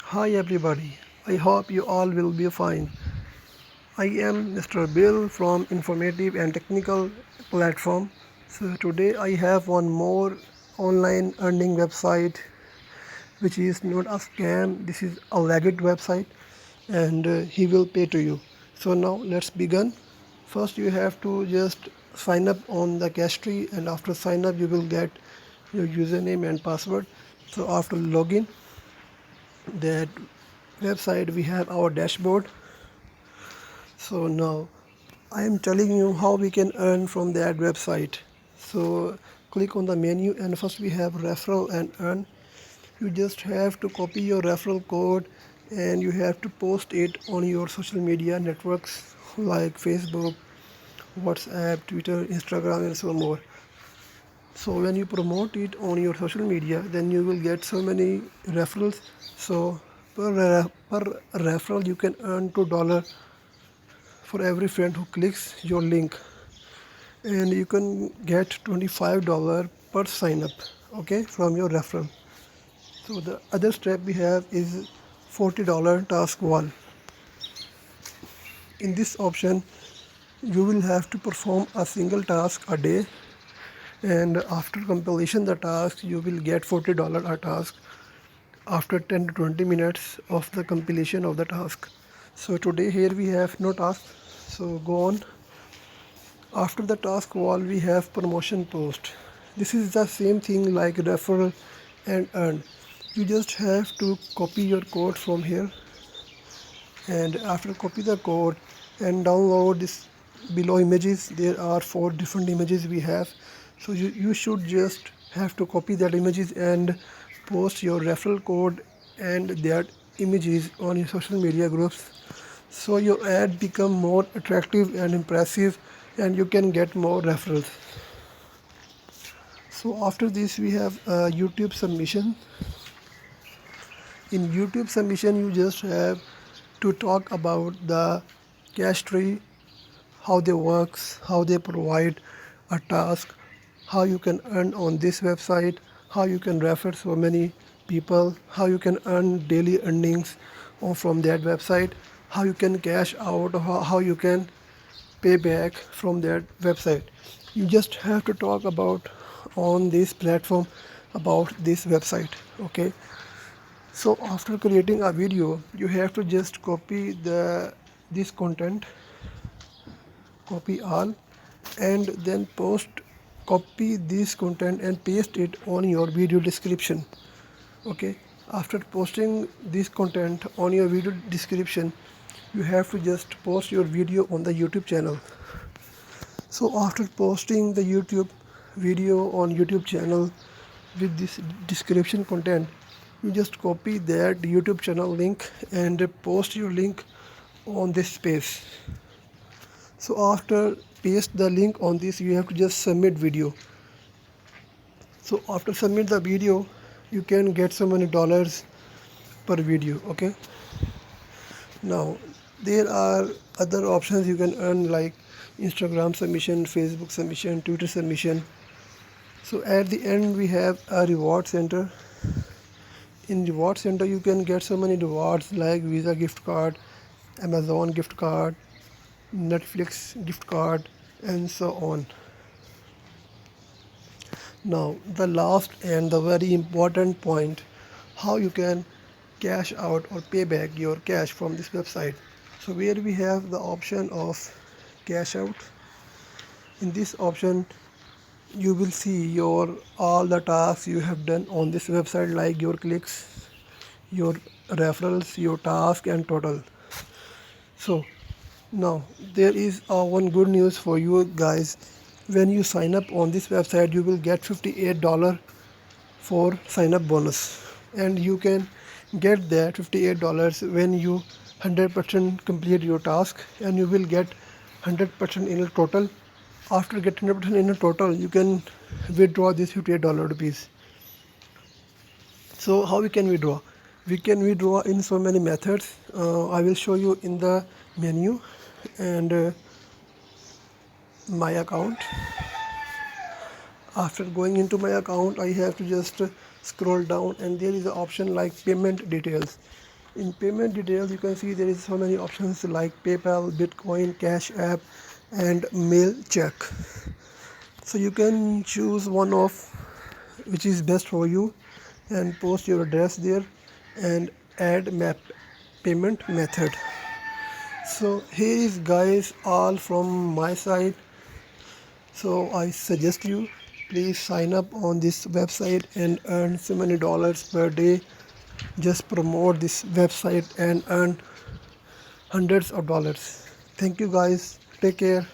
Hi everybody, I hope you all will be fine. I am Mr. Bill from Informative and Technical Platform. So today I have one more online earning website which is not a scam. This is a legit website and he will pay to you. So now let's begin. First you have to just sign up on the KashTree, and after sign up you will get your username and password. So after login, that website we have our dashboard. So now I am telling you how we can earn from that website. So click on the menu and first we have referral and earn. You just have to copy your referral code and you have to post it on your social media networks like Facebook, WhatsApp, Twitter, Instagram and so more. So when you promote it on your social media, then you will get so many referrals. So per referral you can earn $2 for every friend who clicks your link, and you can get $25 per sign up, okay, from your referral. So the other step we have is $40 task wall. In this option you will have to perform a single task a day, and after completion the task you will get $40 a task after 10 to 20 minutes of the completion of the task. So today here we have no task, so go on. After the task wall we have promotion post. This is the same thing like referral and earn. You just have to copy your code from here, and after copy the code and download this below images. There are 4 different images we have. So you should just have to copy that images and post your referral code and that images on your social media groups, so your ad become more attractive and impressive and you can get more referrals. So after this we have YouTube submission. In YouTube submission you just have to talk about the KashTree, how they works, how they provide a task, how you can earn on this website, how you can refer so many people, how you can earn daily earnings from that website, how you can cash out, or how you can pay back from that website. You just have to talk about on this platform about this website, okay. So after creating a video you have to just copy this content, copy all, and then copy this content and paste it on your video description, okay. After posting this content on your video description you have to just post your video on the YouTube channel. So after posting the YouTube video on YouTube channel with this description content, you just copy that YouTube channel link and post your link on this space. So after paste the link on this you have to just submit video. So after submit the video you can get so many dollars per video, okay. Now there are other options you can earn like Instagram submission, Facebook submission, Twitter submission. So at the end we have a reward center. In reward center you can get so many rewards like Visa gift card, Amazon gift card, Netflix gift card and so on. Now the last and the very important point, how you can cash out or pay back your cash from this website. So where we have the option of cash out, in this option you will see your all the tasks you have done on this website, like your clicks, your referrals, your task and total. So now there is one good news for you guys. When you sign up on this website you will get $58 for sign up bonus, and you can get that $58 when you 100% complete your task, and you will get 100% in a total. After getting 100% in a total you can withdraw this $58 rupees. So how we can withdraw? We can withdraw in so many methods. I will show you in the menu and my account. After going into my account I have to just scroll down and there is an option like payment details. In payment details, you can see there is so many options like PayPal, Bitcoin, Cash App, and Mail Check. So you can choose one of which is best for you and post your address there and add map payment method. So here is guys all from my side. So I suggest you please sign up on this website and earn so many dollars per day. Just promote this website and earn hundreds of dollars. Thank you guys. Take care.